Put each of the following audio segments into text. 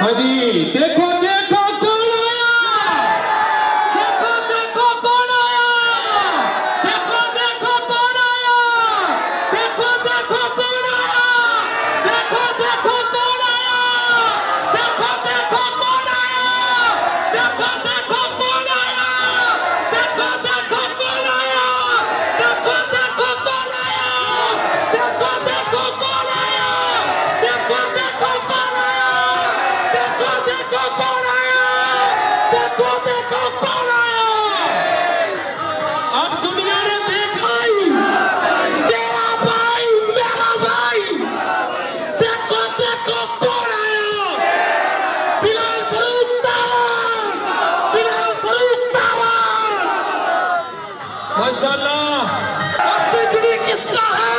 अभी देखो देखो कौन आया, देखो देखो कौन आया, देखो देखो कौन आया, देखो देखो कौन आया, देखो देखो कौन आया, देखो देखो कौन आया, देखो देखो कौन आया, देखो देखो कौन आया, देखो देखो कौन आया, देखो देखो कौन आया, देखो देखो कौन आया, देखो देखो कौन आया, देखो देखो कौन आया। अब दुनिया ने देखा तेरा भाई मेरा भाई, देखो देखो कौन आया। बिलाल फरूक तारण, बिलाल फरूक तारण, माशाल्लाह। अब बिजली किसका है?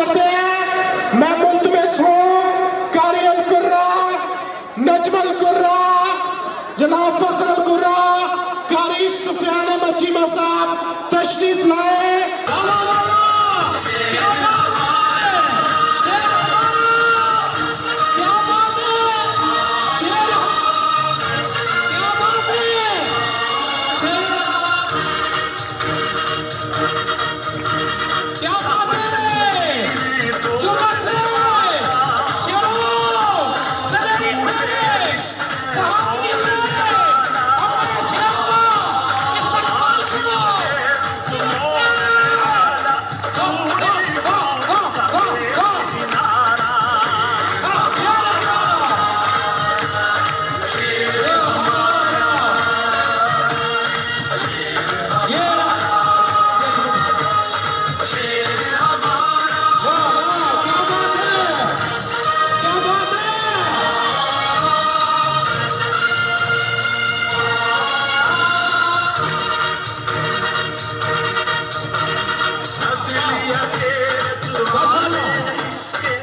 करते हैं। मैं मुल्तमिस हूँ कारी अल कुर्रा, नजम अल कुर्रा, जनाब फखर अल कुर्रा, कारी सुफियान मचीमा साहब तशरीफ लाए।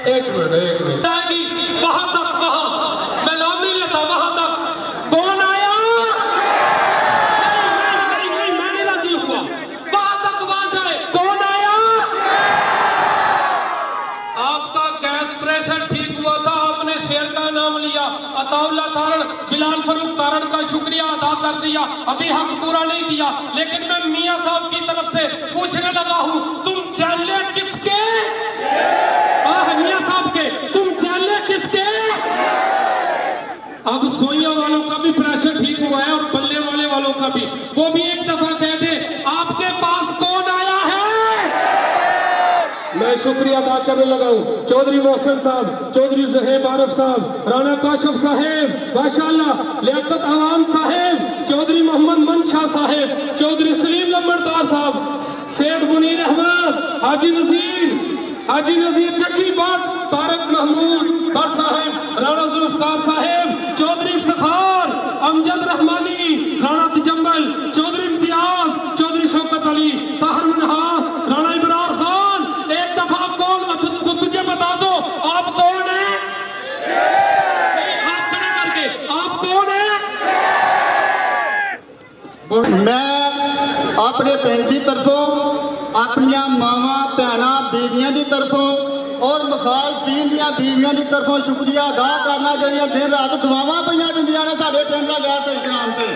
एक मिनट वहां तक, वहां मैं नाम नहीं लेता, वहां तक कौन आया? नहीं, मैं नहीं राजी हुआ। वहां तक वहां जाए, कौन आया? आपका गैस प्रेशर ठीक हुआ था, आपने शेर का नाम लिया, अताउल्ला तारण, बिलाल फरूक तारण का शुक्रिया अदा कर दिया, अभी हक पूरा नहीं किया। लेकिन मैं मियां साहब की तरफ से पूछने लगा हूं, तुम जाले किसके? मियां साहब के, तुम जाले किसके? अब सोइया वालों का भी प्रेशर ठीक हुआ है और बल्ले वाले वालों का भी, वो भी एक दफा कह दे, आपके पास कौन आया है? मैं शुक्रिया अदा करने लगा हूं। चौधरी मोहसिन साहब, चौधरी ज़ुहैब आरिफ साहब, राणा काशिफ साहेब, माशाअल्लाह, लियाकत अवान साहेब, चौधरी मोहम्मद मनशा साहेब, चौधरी सलीम लम्बरदार साहब, सैयद मुनीर अहमद, हाजी नजीर चची बाट, तारक महमूद भट्ट साहेब, राणा जुल्फकार साहेब, चौधरी इफ्तिखार, अमजद रहमानी, राणा तजम्मल, चौधरी इम्तियाज, चौधरी शौकत अली, ताहिर मनहास, राणा इब्रार खान। एक दफा कौन, मुझे बता दो आप कौन है? हाथ खड़े करके आप कौन है? मैं अपने पिंड की तरफों, अपनिया मावा भैन बीवियां की तरफों और मुखालफीन दियां बीवियां की तरफों शुक्रिया अदा करना, जो दिन रात दुआवां पईयां दिंदियां ने साडे पिंड दा गैस इंतजाम ते।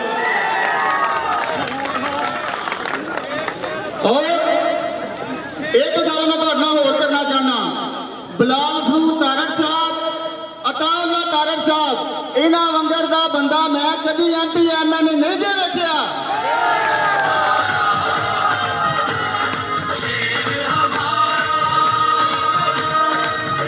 और एक गल मैं तुहाडे नाल होर करना चाहना, बिलाल फरूक तारड़ साहब, अताउल्ला तारड़ साहब, इन्हां वंगर दा बंदा मैं कदी MP MN नहीं जे वेखिया।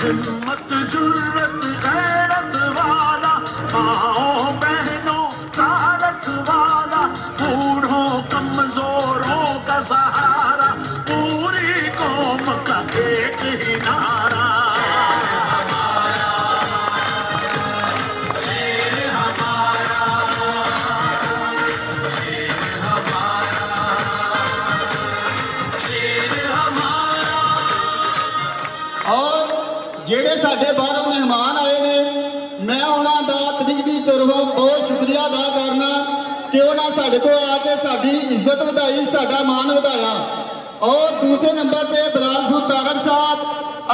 हिम्मत जुर्रत गैरत वाला, माओ बहनों तारत वाला, बूढ़ों कमजोरों का सहारा, पूरी कौम का एक ही नारा। ਜਿਹੜੇ ਸਾਡੇ ਬਾਹਰੋਂ ਮਹਿਮਾਨ ਆਏ ਨੇ, ਮੈਂ ਉਹਨਾਂ ਦਾ ਤਕਦੀਰੀ ਤਰਫੋਂ ਬਹੁਤ ਸ਼ੁਕਰੀਆ ਅਦਾ ਕਰਨਾ ਕਿ ਉਹਨਾਂ ਸਾਡੇ ਕੋਲ ਆ ਕੇ ਸਾਡੀ ਇੱਜ਼ਤ ਵਧਾਈ, ਸਾਡਾ ਮਾਣ ਵਧਾਇਆ। और दूसरे नंबर पे बिलाल फरूक तारड़ साहब,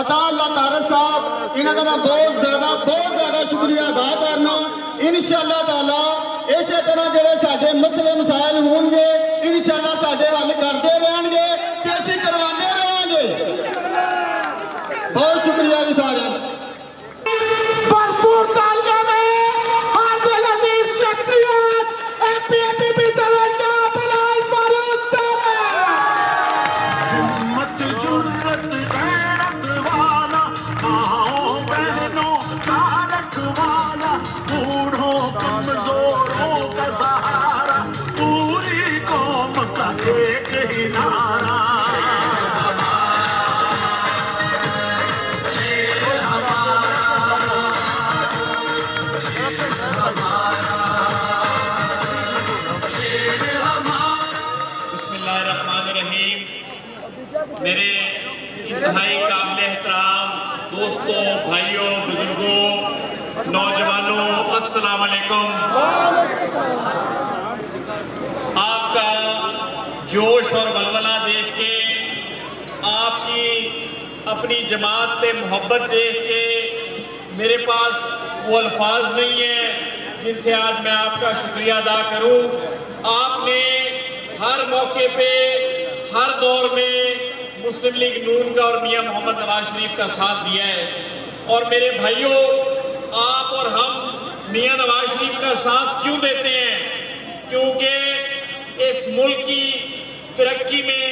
अताउल्ला तारड़ साहब, इन्हों का मैं बहुत ज़्यादा शुक्रिया अदा करना। इंशाअल्लाह ताला इस तरह जो साढ़े मसले मसाइल होंगे, इंशाअल्लाह साढ़े हल करते रहेंगे, असीं करवाते रहेंगे। बहुत शुक्रिया जी सारे। भरपूर तालियां में आदिल अजीज शख्सियत APAPP दरवाजा बिलाल फरूक तारड़। हिम्मत जुर्रत गैरत वाला, माओ बहनों तारक वाला, बूढ़ों कमजोरों का सहारा, पूरी कौम का एक ही नारा। इंतहाई काबिल एहतराम दोस्तों, भाइयों, बुजुर्गों, नौजवानों, अस्सलाम वालेकुम। आपका जोश और वलवला देख के, आपकी अपनी जमात से मोहब्बत देख के मेरे पास वो अल्फाज नहीं है जिनसे आज मैं आपका शुक्रिया अदा करूं। आपने हर मौके पे, हर दौर में मुस्लिम लीग नून का और मियां मोहम्मद नवाज शरीफ का साथ दिया है। और मेरे भाइयों, आप और हम मियां नवाज शरीफ का साथ क्यों देते हैं? क्योंकि इस मुल्क की तरक्की में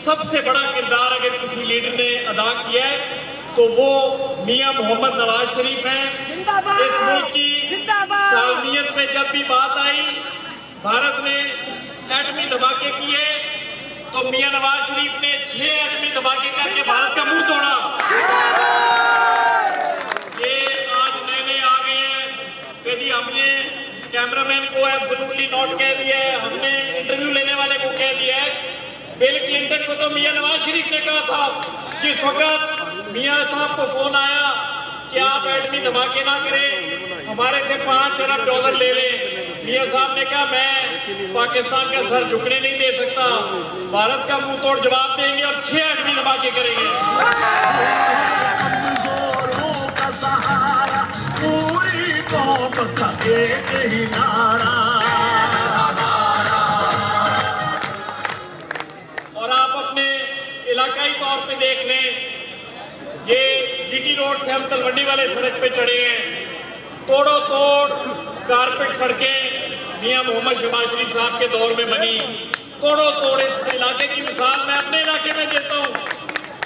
सबसे बड़ा किरदार अगर किसी लीडर ने अदा किया है तो वो मियां मोहम्मद नवाज शरीफ हैं। इस मुल्क की सालमियत में जब भी बात आई, भारत ने एटमी धमाके किए तो मियां नवाज शरीफ ने 6 एटमी धमाके करके भारत का मुंह तोड़ा। ये आज नए आ गए हैं कि जी हमने कैमरामैन को एब्सोल्युटली नॉट कह दिया है, हमने इंटरव्यू लेने वाले को कह दिया है। बिल क्लिंटन को तो मियां नवाज शरीफ ने कहा था, जिस वक्त मियां साहब को फोन आया कि आप एटमी धमाके ना करें, हमारे से $5 अरब ले लें, मियां साहब ने कहा मैं पाकिस्तान का सर झुकने नहीं दे सकता, भारत का मुंह तोड़ जवाब देंगे और 6 एटमी धमाके करेंगे। कमजोरों का सहारा, पूरी कौम का एक ही नारा। और आप अपने इलाकाई तौर पे देख लें, ये जीटी रोड से हम तलवंडी वाले सड़क पे चढ़े हैं, तोड़ो तोड़ कारपेट सड़कें मियां मोहम्मद शहबाज शरीफ साहब के दौर में बनी। तोड़ो तोड़ इस इलाके की मिसाल मैं अपने इलाके में देता हूँ।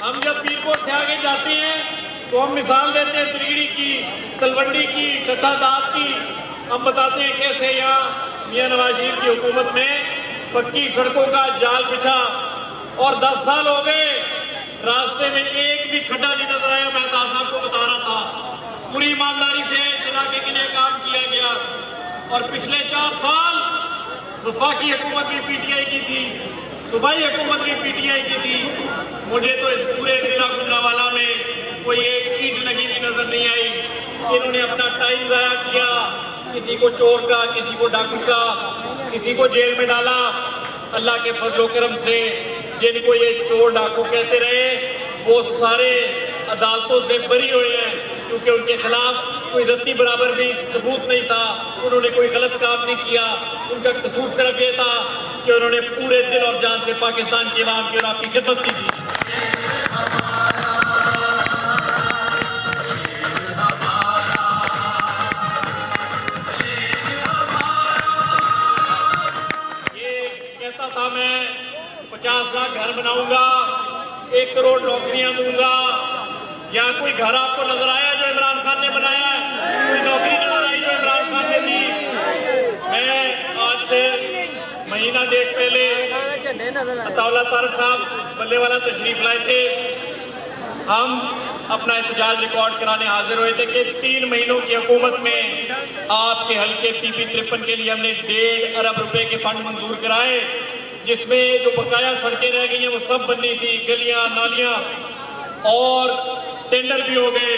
हम जब पीरकोट से आगे जाते हैं तो हम मिसाल देते हैं त्रिगड़ी की, तलवंडी की, चट्टा दाद की। हम बताते हैं कैसे यहाँ मियां नवाज शरीफ की हुकूमत में पक्की सड़कों का जाल बिछा और 10 साल हो गए, रास्ते में एक भी खड्डा नहीं नजर आया। मैं साहब को बता रहा था, पूरी ईमानदारी से इस इलाके के लिए काम किया गया। और पिछले 4 साल वफाकी हुकूमत भी पीटीआई की थी, सूबाई हुकूमत भी पीटीआई की थी। मुझे तो इस पूरे जिला गुजरांवाला में कोई एक ईंट लगी भी नजर नहीं आई। इन्होंने अपना टाइम जाया किया, किसी को चोर का, किसी को डाकू का, किसी को जेल में डाला। अल्लाह के फजलो करम से जिनको ये चोर डाकू कहते रहे वो सारे अदालतों से बरी हुए हैं, क्योंकि उनके खिलाफ कोई रत्ती बराबर भी सबूत नहीं था। उन्होंने कोई गलत काम नहीं किया। उनका कसूर सिर्फ ये था कि उन्होंने पूरे दिल और जान से पाकिस्तान की आवाम की और आपकी खिदमत की थी। ये कहता था मैं 50 लाख घर बनाऊंगा, 1 करोड़ नौकरियां दूंगा। यहाँ कोई घर आपको नजर आया जो इमरान खान ने बनाया है? कोई नौकरी नजर आई जो इमरान खान ने दी? मैं आज से महीना 1.5 पहले अताउल्लाह तारक साहब बल्लेवाला तशरीफ लाए थे। हम अपना एहतजाज रिकॉर्ड कराने हाजिर हुए थे कि 3 महीनों की हुकूमत में आपके हल्के PP 53 के लिए हमने 1.5 अरब रुपए के फंड मंजूर कराए, जिसमें जो बकाया सड़कें रह गई हैं वो सब बननी थी, गलियां, नालियां, और टेंडर भी हो गए।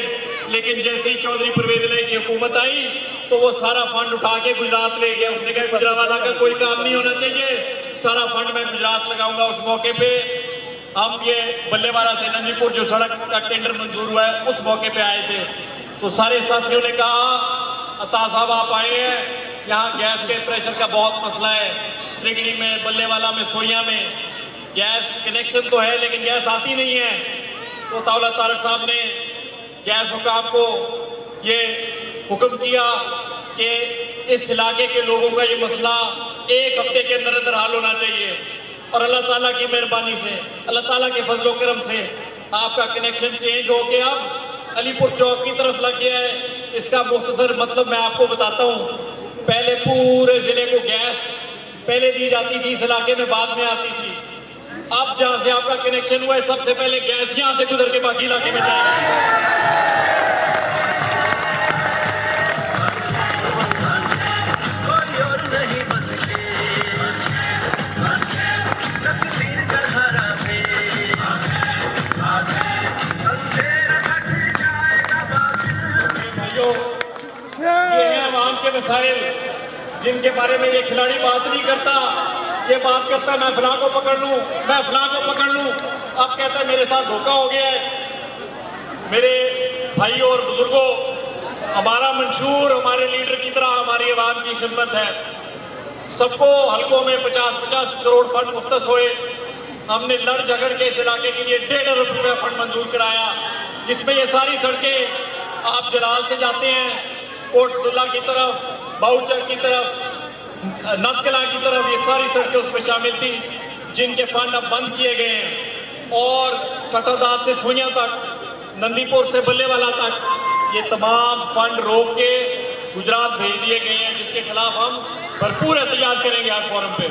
लेकिन जैसे ही चौधरी परवेज इलाही की हुकूमत आई तो वो सारा फंड उठा के गुजरात ले गया। उसने कहा गुजरांवाला का कोई काम नहीं होना चाहिए, सारा फंड मैं गुजरात लगाऊंगा। उस मौके पे हम ये बल्लेवाला से नंदीपुर जो सड़क का टेंडर मंजूर हुआ है उस मौके पे आए थे, तो सारे साथियों ने कहा अता साहब आप आए हैं, यहाँ गैस के प्रेशर का बहुत मसला है। त्रिगड़ी में, बल्लेवाला में, सोया में गैस कनेक्शन तो है लेकिन गैस आती नहीं है। तो अताउल्लाह तारक साहब ने गैस हुकाम को ये हुक्म किया कि इस इलाके के लोगों का ये मसला 1 हफ्ते के अंदर अंदर हल होना चाहिए। और अल्लाह ताला की मेहरबानी से, अल्लाह ताला के फजलो करम से आपका कनेक्शन चेंज होके अब अलीपुर चौक की तरफ लग गया है। इसका मुख्तसर मतलब मैं आपको बताता हूँ। पहले पूरे जिले को गैस पहले दी जाती थी, इस इलाके में बाद में आती थी। अब जहाँ से आपका कनेक्शन हुआ है सबसे पहले गैस यहाँ से गुजर के बाकी इलाके में जाएगी। के वसाइल जिनके बारे में ये खिलाड़ी बात नहीं करता, ये बात करता मैं फलां को पकड़ लूं, मैं फलां को पकड़ लूं। अब कहता है मेरे साथ धोखा हो गया है। मेरे भाई और बुजुर्गों, हमारा मंशूर हमारे लीडर की तरह हमारी आवाम की खिदमत है। सबको हलकों में 50-50 करोड़ फंड मुख्तस हुए। हमने लड़ झगड़ के इस इलाके के लिए 1.5 अरब रुपया फंड मंजूर कराया, जिसमें ये सारी सड़कें आप जलाल से जाते हैं कोटसदुल्ला की तरफ, बाउचर की तरफ, नदकला की तरफ, ये सारी सड़कें उसमें शामिल थी, जिनके फंड अब बंद किए गए हैं। और टटादात से सुइयां तक, नंदीपुर से बल्लेवाला तक ये तमाम फंड रोक के गुजरात भेज दिए गए हैं, जिसके खिलाफ हम भरपूर एहतजाज करेंगे हर फोरम पे।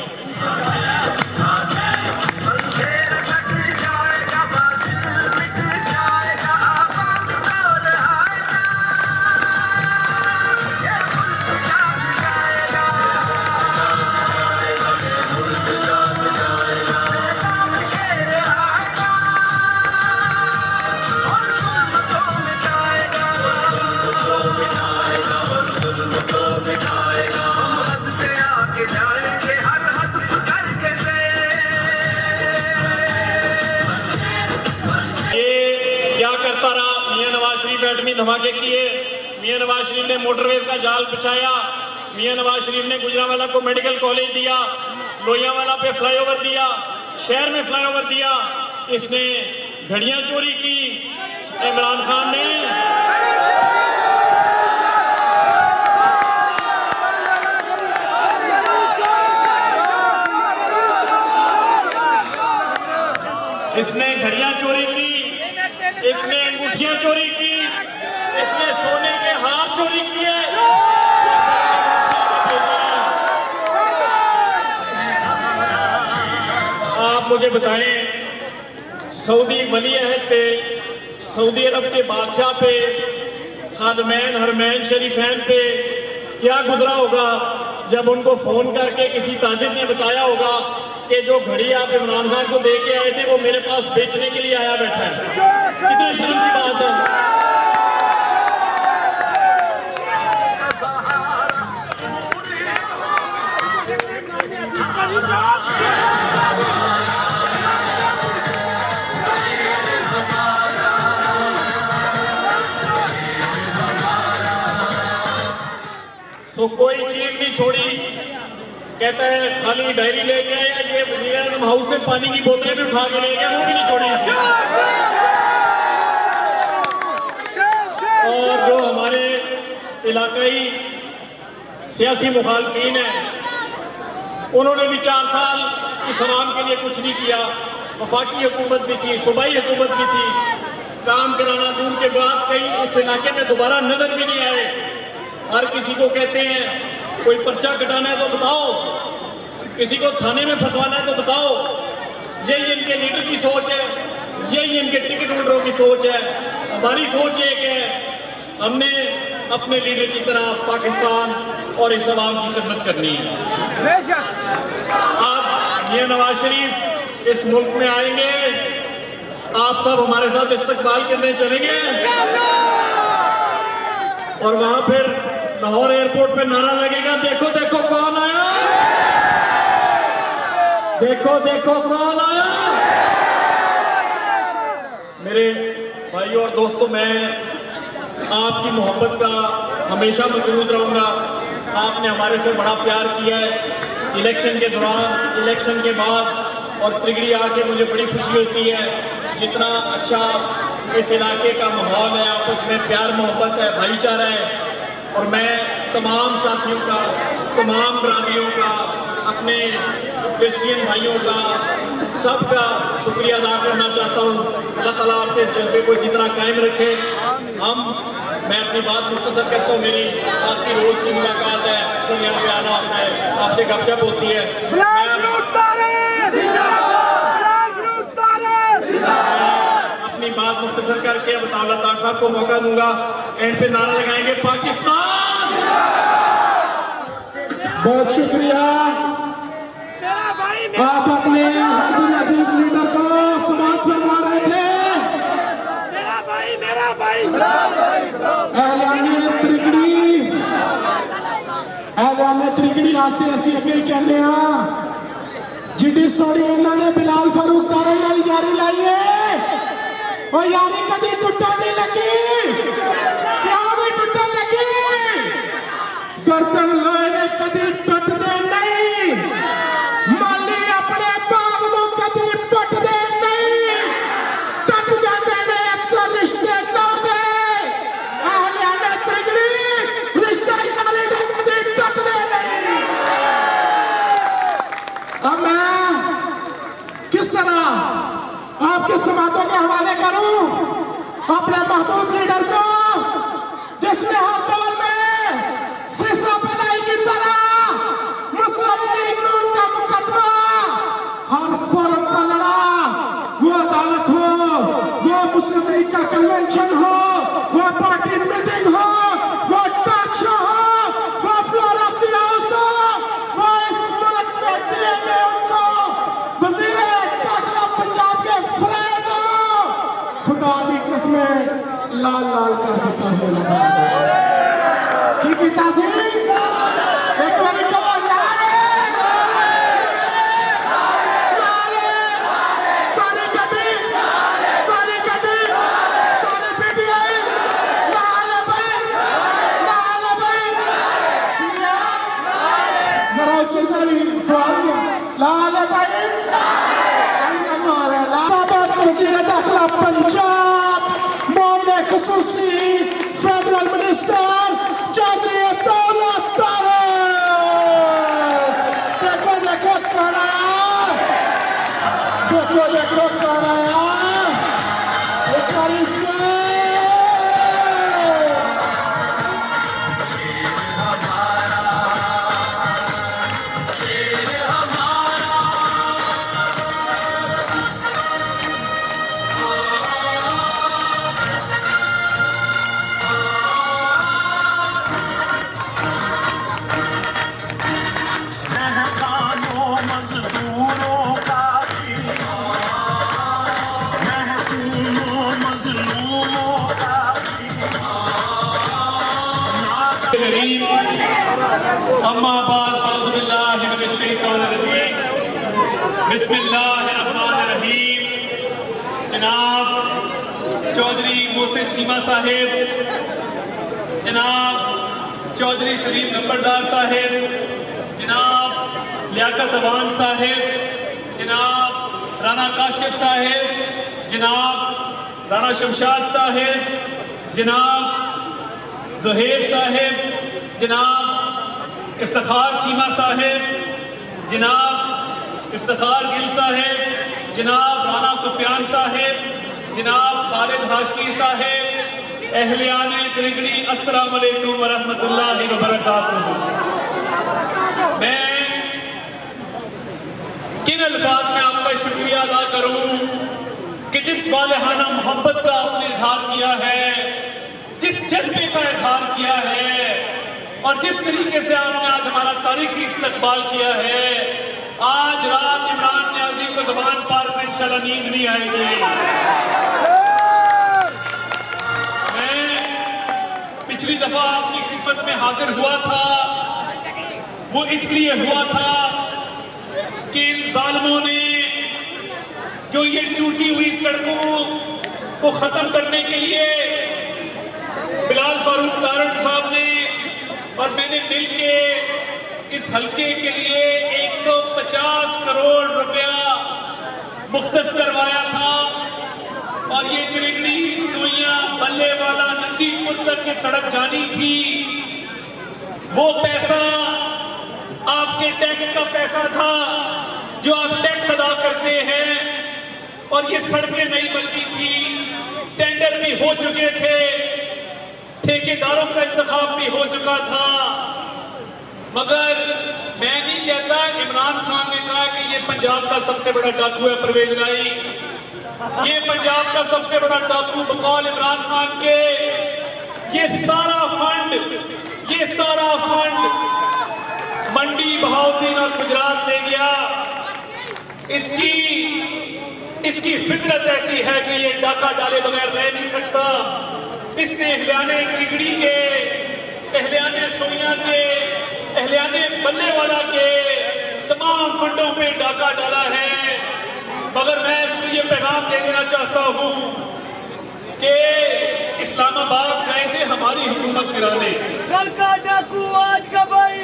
एटमी धमाके किए, मियां नवाज शरीफ ने मोटरवेज का जाल बिछाया, मियां नवाज शरीफ ने गुजरांवाला को मेडिकल कॉलेज दिया, लोहियांवाला पे फ्लाईओवर दिया, शहर में फ्लाईओवर दिया, इसने घड़ियां चोरी की। इमरान खान ने घड़ियां चोरी की, इसने अंगूठियां चोरी की, इसने सोने के हार चोरी किए। आप मुझे बताएं, सऊदी वली अहद पे, सऊदी अरब के बादशाह पे, खादमैन हरमैन शरीफैन पे क्या गुजरा होगा जब उनको फोन करके किसी ताजिर ने बताया होगा कि जो घड़ी आप इमरान खान को दे के आए थे वो मेरे पास बेचने के लिए आया बैठा है। कितने शर्म की बात है। तो कोई चीज नहीं छोड़ी, कहता है खाली डायरी ले गया या ये वज़ीर-ए-आज़म हाउस से पानी की बोतलें भी उठा के ले गया, वो भी नहीं छोड़ी इसने। और जो हमारे इलाकाई सियासी मुखालफीन हैं, उन्होंने भी 4 साल इस आवाम के लिए कुछ नहीं किया। वफाकी हुकूमत भी थी, सूबाई हुकूमत भी थी, काम कराना दूर के बाद कहीं इस इलाके में दोबारा नजर भी नहीं आए। हर किसी को कहते हैं कोई पर्चा कटाना है तो बताओ, किसी को थाने में फंसवाना है तो बताओ। यही इनके लीडर की सोच है, यही इनके टिकट होल्डरों की सोच है। हमारी सोच एक है, हमने अपने लीडर की तरह पाकिस्तान और इस अवाम की खिदमत करनी है। आप मियां नवाज शरीफ इस मुल्क में आएंगे, आप सब हमारे साथ इस्तकबाल करने चलेंगे और वहां फिर लाहौर एयरपोर्ट पे नारा लगेगा, देखो देखो कौन आया, देखो देखो कौन आया। मेरे भाइयों और दोस्तों, मैं आपकी मोहब्बत का हमेशा मजबूत रहूंगा। आपने हमारे से बड़ा प्यार किया है, इलेक्शन के दौरान, इलेक्शन के बाद और त्रिगड़ी आके मुझे बड़ी खुशी होती है। जितना अच्छा इस इलाके का माहौल है, आपस में प्यार मोहब्बत है, भाईचारा है। और मैं तमाम साथियों का, तमाम बरादरियों का, अपने क्रिश्चियन भाइयों का, सबका शुक्रिया अदा करना चाहता हूँ। अल्लाह ताला आपके जज्बे को इसी तरह कायम रखे। मैं अपनी बात मुख्तसर करता हूँ। मेरी आपकी रोज की मुलाकात है, अक्सर यहाँ पे आना होता है, आपसे गपशप होती है। अपनी बात मुख्तसर करके अब ताला साहब को मौका दूंगा, एंड पे नारा लगाएंगे पाकिस्तान। बहुत शुक्रिया। आप अपने अब्दुल अजीज लीडर को समाप्त फरमा रहे थे। ऐलानिया त्रिगड़ी ਐਲਾਨੇ ਤ੍ਰਿਗੜੀ ਵਾਸਤੇ ਅਸੀਂ ਅੱਗੇ ਹੀ ਕਹਿੰਦੇ ਹਾਂ ਜਿੱਡੀ ਸੋਹਣੀ ਇਹਨਾਂ ਨੇ ਬਿਲਾਲ ਫਾਰੂਕ ਤਾਰੇ ਨਾਲ ਯਾਰੀ ਲਾਈ ਏ ਉਹ ਯਾਰੀ ਕਦੀ ਟੁੱਟਣ ਨਹੀਂ ਲੱਗੀ ਕਿਉਂ ਨਹੀਂ ਟੁੱਟਣ ਲੱਗੀ ਗਰਦਨ ਲੋਏ ਨੇ ਕਦੀ ਟੁੱਟਦੇ ਨਹੀਂ ਮਾਲੀ ਆਪਣੇ ਬਾਗ ਨੂੰ ਕਦੀ ਟੁੱਟਦੇ ਨਹੀਂ ਟੁੱਟ ਜਾਂਦੇ ਨੇ ਅਕਸਰ ਰਿਸ਼ਤੇ ਲਾਉਂਦੇ ਐਲਾਨੇ ਤ੍ਰਿਗੜੀ ਰਿਸ਼ਤੇ ਯਾਰੀ ਦੇ ਕਦੀ ਟੁੱਟਦੇ नहीं अब मैं किस तरह आपके समातों के हवाले करूं अपने महबूब लीडर को जिसने हर दौर में शीशा बनाई की तरह मुस्लिम लीग नून का मुकदमा हर फोरम पर लड़ा वो अदालत हो वो मुस्लिम लीग का कन्वेंशन हो वो पार्टी मीटिंग हो वो टॉक शो हो वो फ्लोर ऑफ द हाउस हो वो इस मुल्क में दिए गए उनको वजीर दाखिला पंजाब के फरेज हो खुदा दी कसमें लाल लाल कर दिता से की कीता सी एक बारी कहो लाले लाले सारी गड्डी सारी पीटीआई लाले भाई पिया जरा ऊंचे सारी सवाल लाले भाई साबिक वज़ीर दाखिला पंजाब मामले खुसूसी फेडरल मिनिस्टर चौधरी दौलत तारे देखो कौन आया देखो कौन आया एक बारी से महकानों मजदूरों का भी महकूमों मजलूमों का भी करीम अम्मा बाद अऊज़ु बिल्लाहि मिनश शैतानिर रजीम बिस्मिल्लाहिर रहमानिर रहीम जनाब चौधरी मोहसिन चीमा साहिब जनाब चौधरी सलीम नंबरदार साहिब जनाब लियाकत अवान साहिब जनाब राना काशिफ साहिब जनाब राना शमशाद साहिब जनाब ज़ुहैब साहिब जनाब इफ्तिखार चीमा साहिब जनाब इफ्तिखार गिल साहिब जनाब राना सुफियान साहिब जनाब खालिद हाशमी साहिब अहलियाने त्रिगड़ी अस्सलाम वालेकुम व रहमतुल्लाहि व बरकातुहू। मैं किन अल्फाज में आपका शुक्रिया अदा करूं कि जिस वालेहाना मोहब्बत का आपने इजहार किया है जिस जज्बे का इजहार किया है और जिस तरीके से आपने आज हमारा तारीखी इस्तकबाल किया है आज रात इमरान न्याजी को ज़बान पार में इंशाल्लाह नींद नहीं आएगी। मैं पिछली दफा आपकी खिदमत में हाजिर हुआ था वो इसलिए हुआ था कि इन जालिमों ने जो ये टूटी हुई सड़कों को खत्म करने के लिए बिलाल फारूक तारड़ साहब ने और मैंने मिलके इस हल्के के लिए 150 करोड़ रुपया मुख्तस करवाया था और ये त्रिगड़ी सुइयां बल्लेवाला नंदीपुर तक की सड़क जानी थी। वो पैसा आपके टैक्स का पैसा था जो आप टैक्स अदा करते हैं और ये सड़कें नहीं बनती थी टेंडर भी हो चुके थे ठेकेदारों का इंतखाब भी हो चुका था मगर मैं नहीं कहता इमरान खान ने कहा कि ये पंजाब का सबसे बड़ा डाकू है परवेज लाई ये पंजाब का सबसे बड़ा डाकू बकौल इमरान खान के ये सारा फंड मंडी बहाउद्दीन और गुजरात ले गया। इसकी फितरत ऐसी है कि ये डाका डाले बगैर रह नहीं सकता। इसने अहलियाने त्रिगड़ी के, अहलियाने सोनिया के, पहलियाने बल्लेवाला के तमाम फंडों पे डाका डाला है, मगर मैं इसको ये पैगाम दे देना चाहता हूँ कि इस्लामाबाद गए थे हमारी हुकूमत गिराने। कल का डाकू आज का भाई,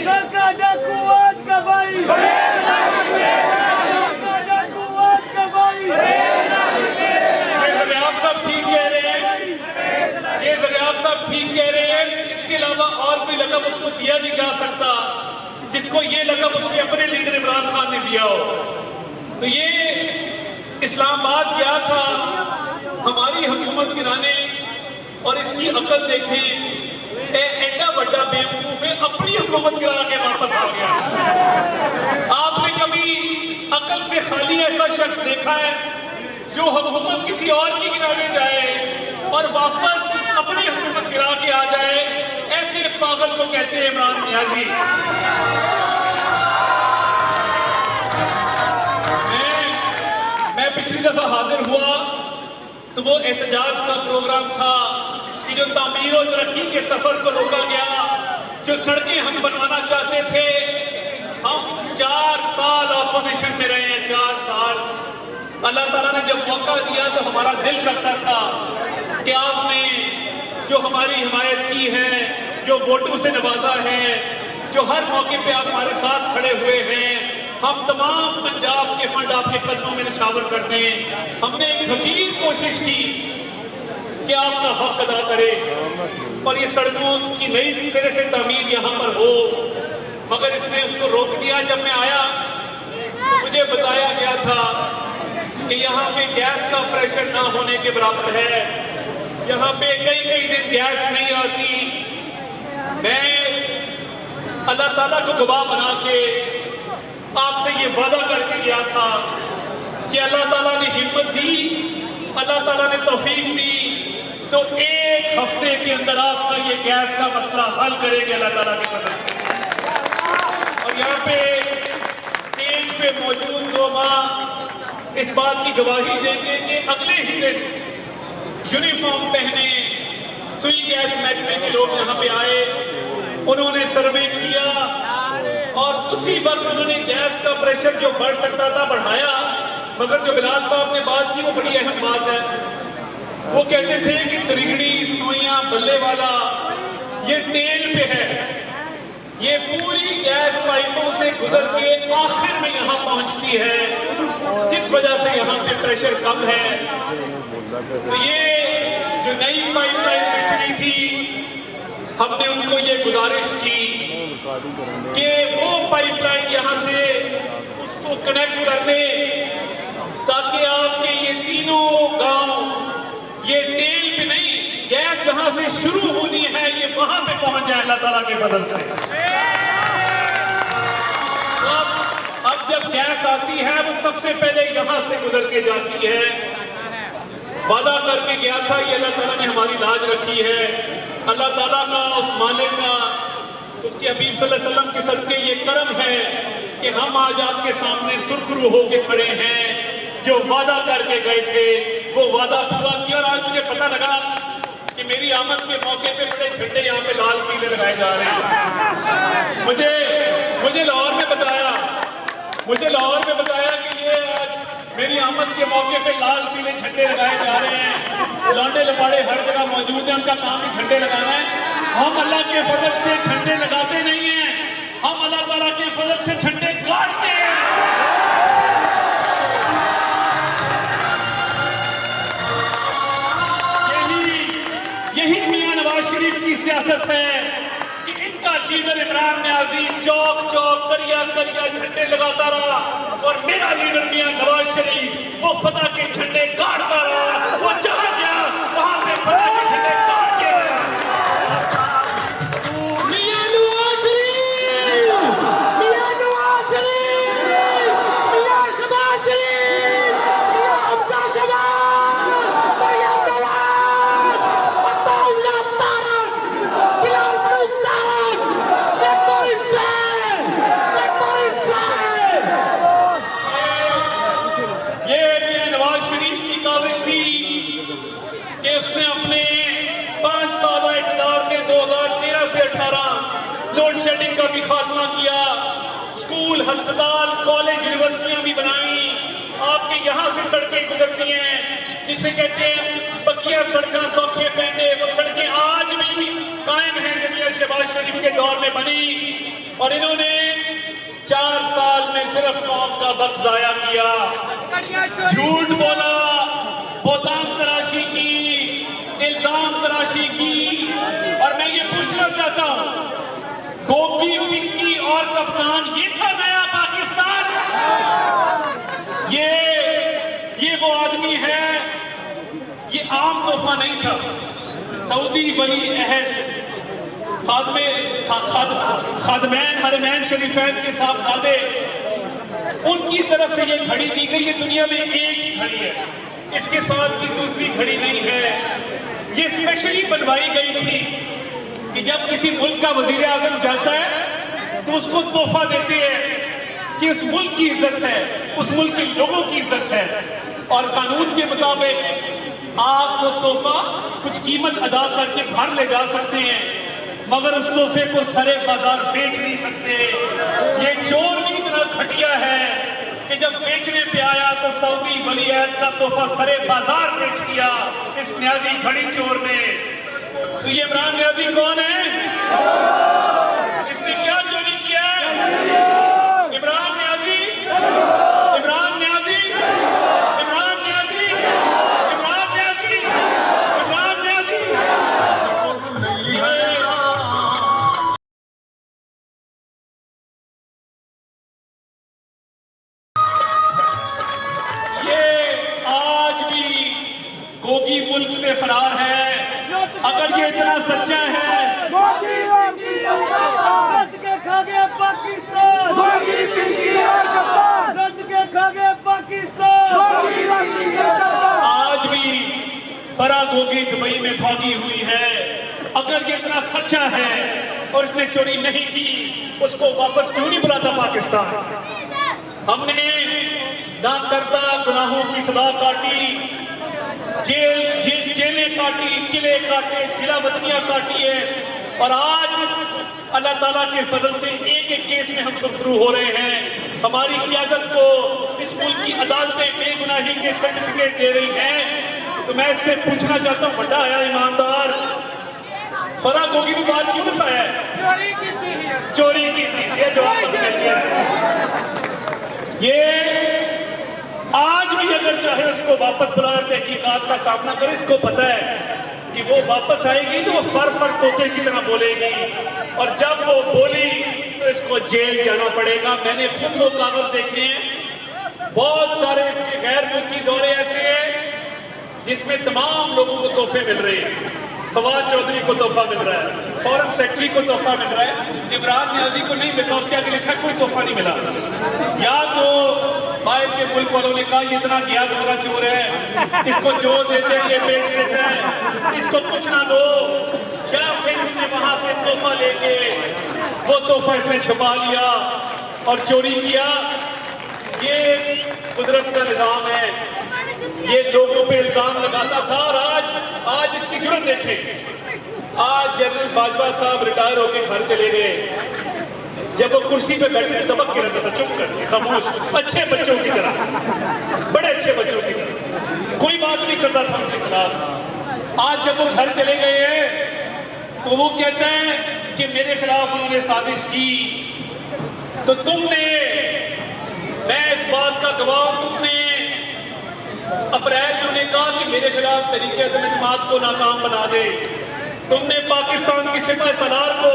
कल का डाकू आज का भाई, कल का डाकू आज का भाई। ये आप सब ठीक कह रहे हैं, ये आप सब ठीक कह रहे हैं। इसके अलावा और कोई लकब उसको दिया नहीं जा सकता जिसको ये लकब उसके अपने लीडर इमरान खान ने दिया हो। तो ये इस्लामाबाद गया था हमारी हुकूमत गिराने, और इसकी अकल देखें, एडा बड़ा बेवकूफ है, अपनी हुकूमत गिरा के वापस आ गया। आपने कभी अकल से खाली ऐसा शख्स देखा है जो हुकूमत किसी और की गिराने जाए और वापस अपनी हुकूमत गिरा के आ जाए? ऐसे पागल को कहते हैं इमरान नियाजी। मैं पिछली दफा हाजिर हुआ तो वो एहतजाज का प्रोग्राम था कि जो तामीर और तरक्की के सफर को रोका गया, जो सड़कें हम बनवाना चाहते थे। हम 4 साल ऑपोजिशन में रहे हैं, 4 साल। अल्लाह ताला ने जब मौका दिया तो हमारा दिल करता था कि आपने जो हमारी हिमायत की है, जो वोटों से नवाजा है, जो हर मौके पे आप हमारे साथ खड़े हुए हैं, हम तमाम पंजाब के फंड आपके कदमों में निछावर कर दें। हमने एक हकीर कोशिश की कि आपका हक अदा करें और ये सड़कों की नई सिरे से तामीर यहाँ पर हो, मगर इसने उसको रोक दिया। जब मैं आया तो मुझे बताया गया था कि यहाँ पे गैस का प्रेशर ना होने के बराबर है, यहाँ पे कई दिन गैस नहीं आती। मैं अल्लाह ताला को गवाह बना के आपसे ये वादा करके गया था कि अल्लाह ताला ने हिम्मत दी, अल्लाह ताला ने तौफीक दी तो 1 हफ्ते के अंदर आपका ये गैस का मसला हल करेंगे अल्लाह ताला की मदद से। और यहाँ पे स्टेज पे मौजूद 2 माँ इस बात की गवाही देंगे कि अगले ही दिन यूनिफॉर्म पहने सुई गैस महकमे के लोग यहाँ पे आए, उन्होंने सर्वे किया और उसी वक्त उन्होंने गैस का प्रेशर जो बढ़ सकता था बढ़ाया। मगर जो बिलाल साहब ने बात की वो बड़ी अहम बात है। वो कहते थे कि त्रिगड़ी, सुइयां, बल्लेवाला ये तेल पे है, ये पूरी गैस पाइपों से गुजर के आखिर में यहाँ पहुंचती है, जिस वजह से यहाँ पे प्रेशर कम है। तो ये जो नई पाइपलाइन बिछड़ी थी, हमने उनको ये गुजारिश की कि वो पाइपलाइन यहाँ से उसको कनेक्ट कर दे ताकि आपके ये तीनों गांव ये तेल पे नहीं, गैस जहां से शुरू होनी है ये वहां पे पहुंच जाए अल्लाह ताला के फजल से। तो अब जब गैस आती है वो सबसे पहले यहाँ से गुजर के जाती है। वादा करके गया था, ये अल्लाह ताला ने हमारी लाज रखी है। अल्लाह ताला का, उस मालिक का, उसके हबीब सल्लल्लाहु अलैहि वसल्लम के सदके ये करम है कि हम आज आपके सामने सुरखरू होके खड़े हैं। जो वादा करके गए थे वो वादा पूरा किया। और आज मुझे पता लगा कि मेरी आमद के मौके पे बड़े झंडे यहाँ पे लाल पीले लगाए जा रहे हैं। मुझे लाहौर में बताया कि ये आज मेरी आमद के मौके पे लाल पीले झंडे लगाए जा रहे हैं। लौंडे लबाड़े हर जगह मौजूद हैं, उनका काम ही झंडे लगाना है। हम अल्लाह के फजल से झंडे लगाते नहीं हैं, हम अल्लाह ताला के फजल से झंडे गाड़ते हैं। यही मियां नवाज शरीफ की सियासत है कि इनका लीडर इमरान नियाजी चौक चौक करिया करिया झंडे लगाता रहा और मेरा लीडर मियां नवाज शरीफ वो फतह के झंडे गाड़ता रहा। वो चला गया वहां पे फतह के झंडे गाड़ के 18 लोड शेडिंग का भी खात्मा किया, स्कूल, अस्पताल, कॉलेज, यूनिवर्सिटियां भी बनाई। आपके यहाँ से सड़कें गुजरती हैं जिसे कहते हैं पक्कियां सड़कें सौखे पेंडे, वो सड़कें आज भी कायम हैं जो मियां शहबाज शरीफ के दौर में बनी। और इन्होंने 4 साल में सिर्फ कौम का वक्त जाया किया, झूठ बोला, बोतान तराशी की, इल्जाम तराशी की। और मैं ये पूछना चाहता हूं, गोगी, पिंकी और कप्तान, ये था नया पाकिस्तान? ये वो आदमी है, ये आम तोहफा नहीं था। सऊदी वली अहद खादमैन हरमैन शरीफैन के साहबजादे, उनकी तरफ से ये घड़ी दी गई। ये दुनिया में एक ही घड़ी है, इसके साथ की दूसरी घड़ी नहीं है। ये स्पेशली बनवाई गई थी कि जब किसी मुल्क का वजीर आजम जाता है तो उसको तोहफा देते हैं कि उस मुल्क की इज्जत है, उस मुल्क के लोगों की इज्जत है। और कानून के मुताबिक आप वो तोहफा कुछ कीमत अदा करके घर ले जा सकते हैं, मगर उस तोहफे को सरे बाजार बेच नहीं सकते। ये चोर भी इतना घटिया है कि जब बेचने पे आया तो सऊदी वली अहद का तोहफा सरे बाजार बेच दिया इस न्याजी घड़ी चोर ने। तो ये इमरान न्याजी कौन है? इसने क्या चोरी किया? इमरान न्याजी, इमरान न्याजी, इमरान न्याजी, इमरान न्याजी, इमरान न्याजी। ये आज भी गोगी मुल्क से फरार है। अगर ये इतना सच्चा है, रट के खा गया पाकिस्तान, रट के खा गया पाकिस्तान। आज भी फरा गोगी दुबई में भागी हुई है। अगर ये इतना सच्चा है और इसने चोरी नहीं की, उसको वापस क्यों नहीं बुलाता पाकिस्तान? हमने ना करता गुनाहों की सजा काटी, जेलें काटी, किले काटे, जिला वतनियां काटी है। और आज अल्लाह ताला के फजल से एक एक केस में हम सुरखरू हो रहे हैं। हमारी क़यादत को इस मुल्क की अदालतें बेगुनाही के सर्टिफिकेट दे रही हैं। तो मैं इससे पूछना चाहता हूँ, बड़ा आया ईमानदार, फरा गोगी को बात क्यों फंसाया है? चोरी की थी, ये जवाब दिया। ये आज भी अगर चाहे उसको वापस बुलाए, तहकीकात का सामना करे, इसको पता है कि वो वापस आएगी तो वो फर तोते की तरह बोलेगी, और जब वो बोली तो इसको जेल जाना पड़ेगा। मैंने खुद वो कागज देखे हैं, बहुत सारे इसके गैर मुल्की दौरे ऐसे हैं जिसमें तमाम लोगों को तोहफे मिल रहे हैं। फवाद चौधरी को तोहफा मिल रहा है, फॉरेन सेक्रेटरी को तोहफा मिल रहा है, इमरान न्याजी को नहीं मिला। उसके आगे लिखा कोई तोहफा नहीं मिला। या तो बाहर के मुल्क वालों ने कहा ये इतना गया दूसरा चोर है, इसको जो देते हैं ये बेच देता है, इसको कुछ ना दो। क्या फिर इसने वहां से तोहफा लेके वो तोहफा इसने छुपा लिया और चोरी किया। ये कुदरत का निजाम है, ये लोगों पे इल्जाम लगाता था। और आज इसकी जुर्म देखें। आज जनरल बाजवा साहब रिटायर होकर घर चले गए। जब वो कुर्सी पे बैठे थे दबक के रहता था, चुप करके खामोश, अच्छे बच्चों की तरह, बड़े अच्छे बच्चों की तरह, कोई बात नहीं करता था उनके खिलाफ। आज जब वो घर चले गए हैं तो वो कहता है कि मेरे खिलाफ उन्होंने साजिश की। तो तुमने, मैं इस बात का गवाह, तुमने अप्रैल में उन्हें कहा कि मेरे खिलाफ तरीके अदम इत्मीनान को नाकाम बना दे। तुमने पाकिस्तान की सिपह सलार को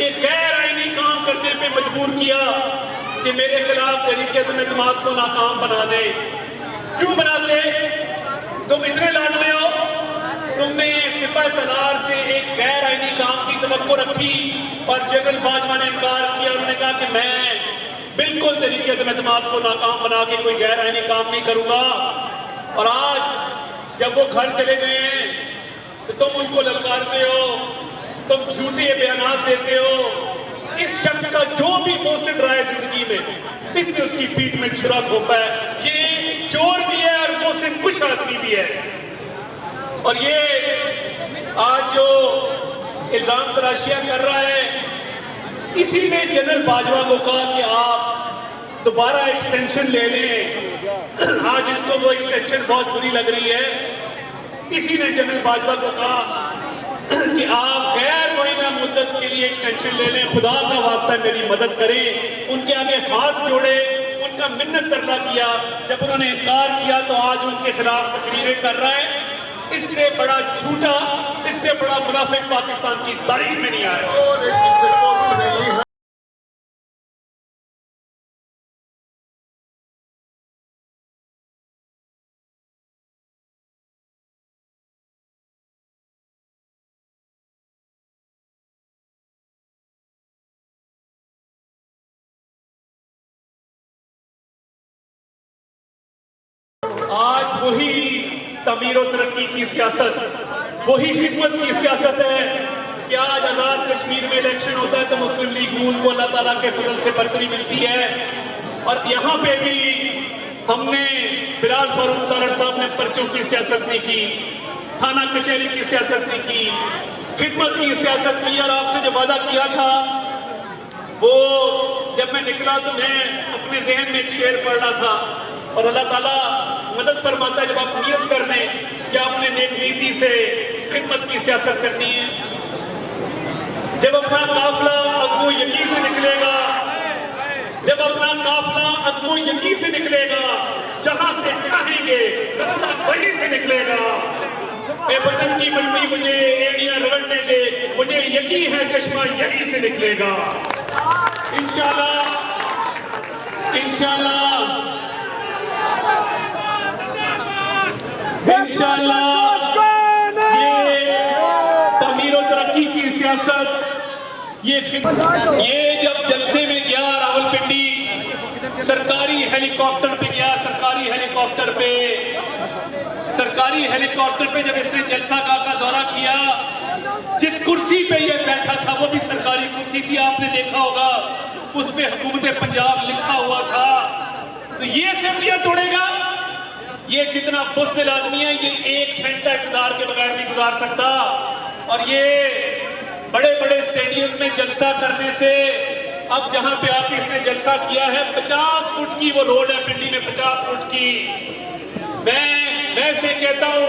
एक गैर आईनी काम करने पे मजबूर किया कि मेरे खिलाफ तरीके अदम इत्मीनान को नाकाम बना दे। क्यों बना दे? तुम इतने लाडले हो। तुमने सिपह सलार से एक गैर आईनी काम की तवक्को रखी और जनरल बाजवा ने इनकार किया। उन्होंने कहा कि मैं बिल्कुल तरीके अदम इत्मीनान को नाकाम बना के कोई गैर आईनी काम नहीं करूंगा। और आज जब वो घर चले गए हैं तो तुम उनको ललकारते हो, तुम झूठे बयानात देते हो। इस शख्स का जो भी मोहसिन रहा है जिंदगी में, इसने उसकी पीठ में छुरा घोंपा है। ये चोर भी है और मोहसिन कुछ आदमी भी है। और ये आज जो इल्जाम तराशियां कर रहा है। इसी ने जनरल बाजवा को कहा कि आप दोबारा एक्सटेंशन ले लें। आज इसको वो एक्सटेंशन बहुत बुरी लग रही है। इसी ने जनरल बाजवा को कहा कि आप गैर मुअय्यना मुद्दत के लिए एक्सटेंशन ले लें, खुदा का वास्ता मेरी मदद करें। उनके आगे हाथ जोड़े, उनका मिन्नत तरला किया। जब उन्होंने इनकार किया तो आज उनके खिलाफ तकरीरें कर रहा है। इससे बड़ा झूठा, इससे बड़ा मुनाफिक पाकिस्तान की तारीख में नहीं आया। और एक किसी को नहीं है। आज वही तमीर और तरक्की की सियासत, वही खिदमत की सियासत है कि आज आज़ाद कश्मीर में इलेक्शन होता है तो मुस्लिम लीग नून को अल्लाह ताला के फजल से बरतरी मिलती है। और यहाँ पे भी हमने बिलाल फारूक तारड़ साहब ने पर्चों की सियासत नहीं की, थाना कचहरी की सियासत नहीं की, खिदमत की सियासत की। और आपसे जो वादा किया था वो जब मैं निकला तो मैं अपने जहन में एक शेर पढ़ रहा था और अल्लाह ताला मदद फरमाता है जब आप नियत कर लें कि आपने नेक नीति से खिदमत की सियासत करनी है। जब अपना काफिला अज़्मो यकीन से निकलेगा, जब अपना काफिला अज़्मो यकीन से निकलेगा, जहां से चाहेंगे रास्ता वहीं से निकलेगा। ए वतन की मिट्टी मुझे एड़ियां रगड़ने दे, मुझे यकीन है चश्मा यहीं से निकलेगा। इंशाल्लाह इंशाल्लाह इंशाल्लाह ये तमीर और तरक्की की सियासत, ये जब जलसे में गया रावलपिंडी, सरकारी हेलीकॉप्टर पे गया, सरकारी हेलीकॉप्टर पे जब इसने जलसा गाह का दौरा किया, जिस कुर्सी पे ये बैठा था वो भी सरकारी कुर्सी थी, आपने देखा होगा, उस पे हुकूमत पंजाब लिखा हुआ था। तो ये असेंबलियां तोड़ेगा। ये जितना बुज़दिल आदमी है, ये एक घंटा इक़्तिदार के बगैर नहीं गुजार सकता। और ये बड़े बड़े स्टेडियम में जलसा करने से, अब जहां पे आके इसने जलसा किया है, 50 फुट की वो रोड है पिंडी में, 50 फुट की। मैं से कहता हूं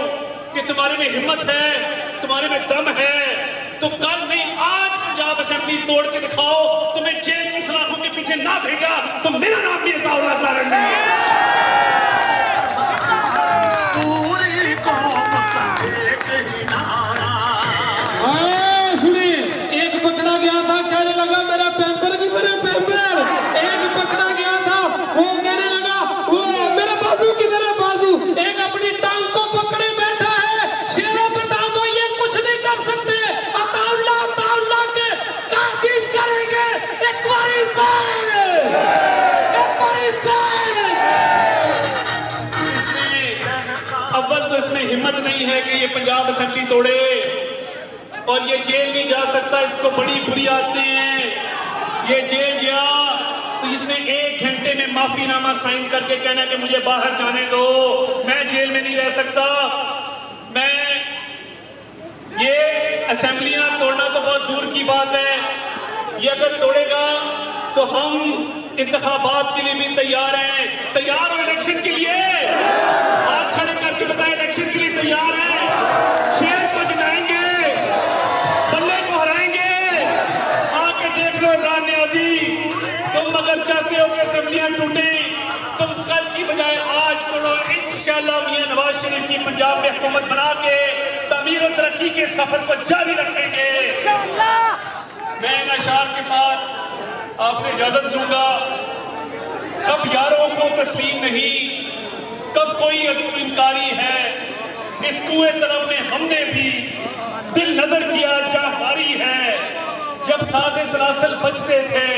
कि तुम्हारे में हिम्मत है, तुम्हारे में दम है, तो कल नहीं आज पंजाब असेंबली तोड़ के दिखाओ। तुम्हें जेल की सलाखों के पीछे ना भेजा तो मेरा नाम भी अताउल्लाह तारड़ नहीं है। पूरी कौम का एक ही नारा। सुनिए, एक पकड़ा गया था, कहने लगा मेरा पेपर की मेरे पेपर। एक पकड़ा गया था, वो कहने लगा वो मेरा बाजू की मेरा बाजू। एक अपनी टांग को पकड़े बैठा है। शेरों बता दो ये कुछ नहीं कर सकते, अताउल्लाह के ताकीद करेंगे। एक बारी फिर, एक बारी फिर। अव्वल तो इसमें हिम्मत नहीं है कि ये पंजाब असेंबली तोड़े, और ये जेल नहीं जा सकता। इसको बड़ी बुरी आदतें हैं। ये जेल गया तो इसने 1 घंटे में माफीनामा साइन करके कहना कि मुझे बाहर जाने दो, मैं जेल में नहीं रह सकता। ये असेंबलियां तोड़ना तो बहुत दूर की बात है। ये अगर तोड़ेगा तो हम इंतखाबात के लिए भी तैयार हैं। तैयार हो इलेक्शन के लिए? हाथ खड़े करके बताएं, इलेक्शन के लिए तैयार हैं? शेर को जिताएंगे, बल्ले को हराएंगे। आके देख लो इमरान न्याजी, तुम अगर चाहते हो कि असेंबलियां टूटे, तुम कल की बजाय आज तोड़ो। इंशाल्लाह मियां नवाज शरीफ की पंजाब में हुकूमत बना के तमीर और तरक्की के सफर को जारी रखेंगे। मैं इन अशार के साथ आपसे इजाजत लूंगा। कब यारों को तस्लीम नहीं, कब कोई अदू इनकारी है। इस कुएं तरफ में हमने भी दिल नजर किया जारी है। जब सादे सलासल बचते थे,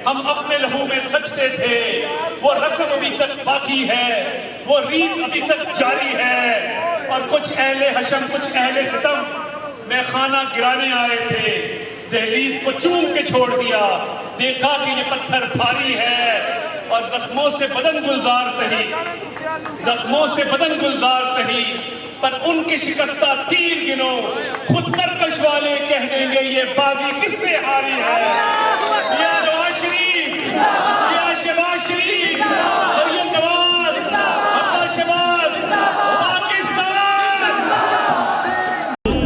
हम अपने लहू में सचते थे। वो रस्म अभी तक बाकी है, वो रीत अभी तक जारी है। और कुछ अहले हशम, कुछ अहले सितम में खाना गिराने आए थे, दहलीज को चूम के छोड़ दिया। देखा कि ये पत्थर भारी है और जख्मों से बदन गुलजार सही, जख्मों से बदन गुलजार सही, पर उनके शिकस्ता तीर गिनो, खुद तरकश वाले कह देंगे ये बाजी किसने हारी है। या नवाज शरीफ, या शहबाज शरीफ, मरियम नवाज, अब्बास शहबाज, पाकिस्तान।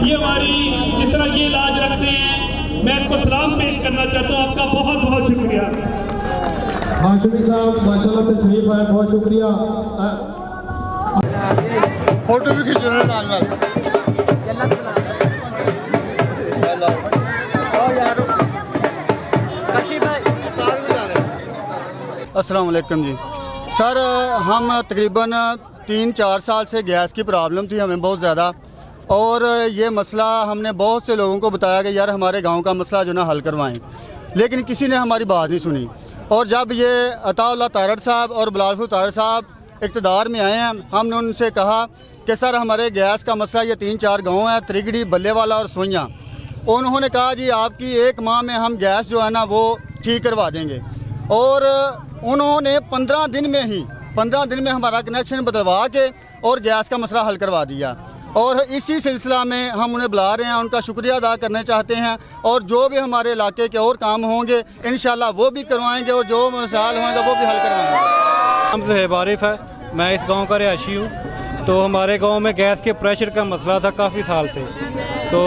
ये हमारी जितना ये लाज रखते हैं, मैं आपको सलाम पेश करना चाहता हूँ। आपका बहुत बहुत शुक्रिया। हाशमी साहब माशाल्लाह तशरीफ आए, बहुत शुक्रिया। फोटो भी खींचना नाल अस्सलाम वालेकुम जी। सर हम तकरीबन 3-4 साल से गैस की प्रॉब्लम थी हमें बहुत ज़्यादा, और ये मसला हमने बहुत से लोगों को बताया कि यार हमारे गांव का मसला जो ना हल करवाएं, लेकिन किसी ने हमारी बात नहीं सुनी। और जब ये अताउल्लाह तारड़ साहब और बिलावल फरूख तारड़ साहब इक़्तिदार में आए हैं, हमने उनसे कहा कि सर हमारे गैस का मसला ये 3-4 गाँव है, त्रिगड़ी, बल्लेवाला और सोइयाँ। उन्होंने कहा जी आपकी 1 माह में हम गैस जो है ना वो ठीक करवा देंगे। और उन्होंने 15 दिन में हमारा कनेक्शन बदलवा के और गैस का मसला हल करवा दिया। और इसी सिलसिला में हम उन्हें बुला रहे हैं, उनका शुक्रिया अदा करना चाहते हैं। और जो भी हमारे इलाके के और काम होंगे इंशाल्लाह वो भी करवाएंगे, और जो मसाइल होंगे वो भी हल करवाएंगे। नाम ज़ुहैब आरिफ है, मैं इस गांव का रिहायशी हूँ। तो हमारे गांव में गैस के प्रेशर का मसला था काफ़ी साल से, तो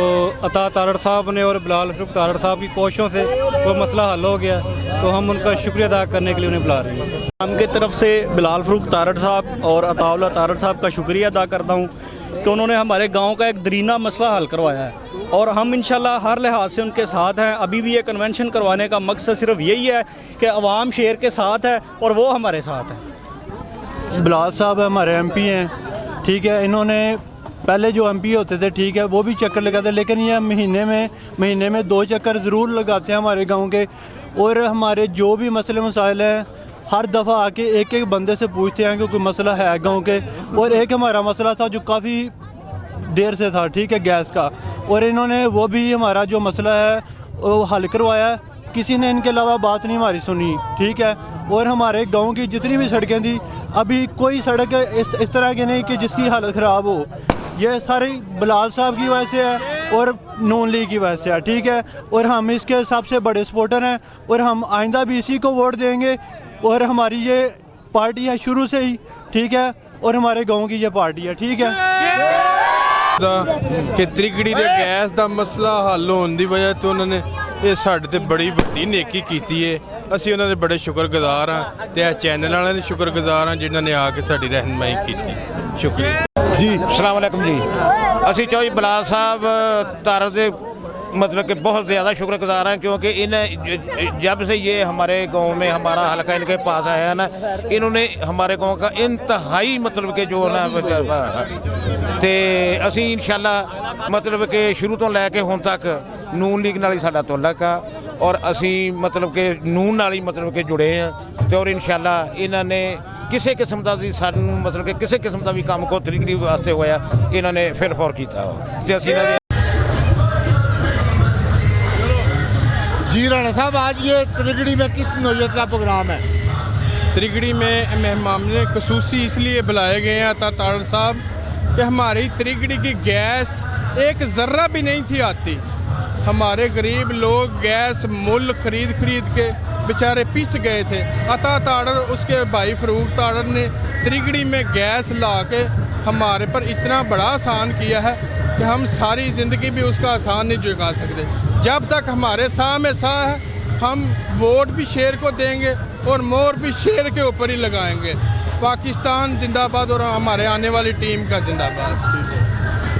अता तारड़ साहब ने और बिलावल फरूख तारड़ साहब की कोशिशों से वो मसला हल हो गया। तो हम उनका शुक्रिया अदा करने के लिए उन्हें बुला रहे हैं। हम की तरफ से बिलावल फरूख तारड़ साहब और अताउल्लाह तारड़ साहब का शुक्रिया अदा करता हूँ कि उन्होंने हमारे गांव का एक दरीना मसला हल करवाया है, और हम इंशाल्लाह हर लिहाज से उनके साथ हैं। अभी भी ये कन्वेंशन करवाने का मकसद सिर्फ यही है कि अवाम शेर के साथ है और वो हमारे साथ है। बिलाल साहब हमारे MP हैं, ठीक है। इन्होंने पहले जो MP होते थे, ठीक है, वो भी चक्कर लगाते, लेकिन ये महीने में 2 चक्कर ज़रूर लगाते हैं हमारे गांव के। और हमारे जो भी मसले मसाइल हैं हर दफ़ा आके एक बंदे से पूछते हैं कि कोई मसला है गांव के। और एक हमारा मसला था जो काफ़ी देर से था, ठीक है, गैस का, और इन्होंने वो भी हमारा जो मसला है वो हल करवाया है। किसी ने इनके अलावा बात नहीं हमारी सुनी, ठीक है। और हमारे गांव की जितनी भी सड़कें थी, अभी कोई सड़क इस तरह की नहीं कि जिसकी हालत ख़राब हो। ये सारी बिलाल साहब की वजह से है और नून लीग की वजह से है, ठीक है। और हम इसके सबसे बड़े सपोर्टर हैं, और हम आइंदा भी इसी को वोट देंगे। और हमारी ये पार्टी है शुरू से ही, ठीक है, और हमारे गांव की ये पार्टी है, ठीक है। कि त्रिगड़ी दे गैस का मसला हल होने की वजह तो उन्होंने ये साढ़े ते बड़ी वड्डी नेकी की है। असी उन्होंने बड़े शुक्रगुजार हाँ, तो चैनल वाले शुक्रगुजार हाँ जिन्होंने आके साड़ी रहनुमाई की। शुक्रिया जी। अस्सलाम वालेकुम जी। असी चौधरी बिलाल साहब तारड़ दे मतलब कि बहुत ज़्यादा शुक्रगुजार हैं, क्योंकि जब से ये हमारे गांव में हमारा हल्का इनके पास आया है ना, इन्होंने हमारे गांव का इंतहाई मतलब कि जो ना ते असी इंशाल्लाह मतलब कि शुरू तो लैके हुण तक नून लीग नाल ही साडा ताल्लुक आ, और असी मतलब कि नून नाल ही मतलब कि जुड़े हैं। तो और इंशाल्लाह इन्हां ने किसी किस्म का भी सानू मतलब कि किसी किस्म का भी काम को त्रिगड़ी वास्ते होया इन्होंने फिर फौर किया। जी राणा साहब, आज ये त्रिगड़ी में किस नौयत का प्रोग्राम है? त्रिगड़ी में मेहमान खसूसी इसलिए बुलाए गए हैं अता तारड़ साहब कि हमारी त्रिगड़ी की गैस एक ज़र्रा भी नहीं थी आती। हमारे गरीब लोग गैस मुल खरीद के बेचारे पिस गए थे। अता तारड़ उसके भाई फरूख तारड़ ने त्रिगड़ी में गैस ला के हमारे पर इतना बड़ा आसान किया है कि हम सारी ज़िंदगी भी उसका आसान नहीं चुका सकते। जब तक हमारे साह में साह है, हम वोट भी शेर को देंगे और मोर भी शेर के ऊपर ही लगाएंगे। पाकिस्तान जिंदाबाद और हमारे आने वाली टीम का जिंदाबाद।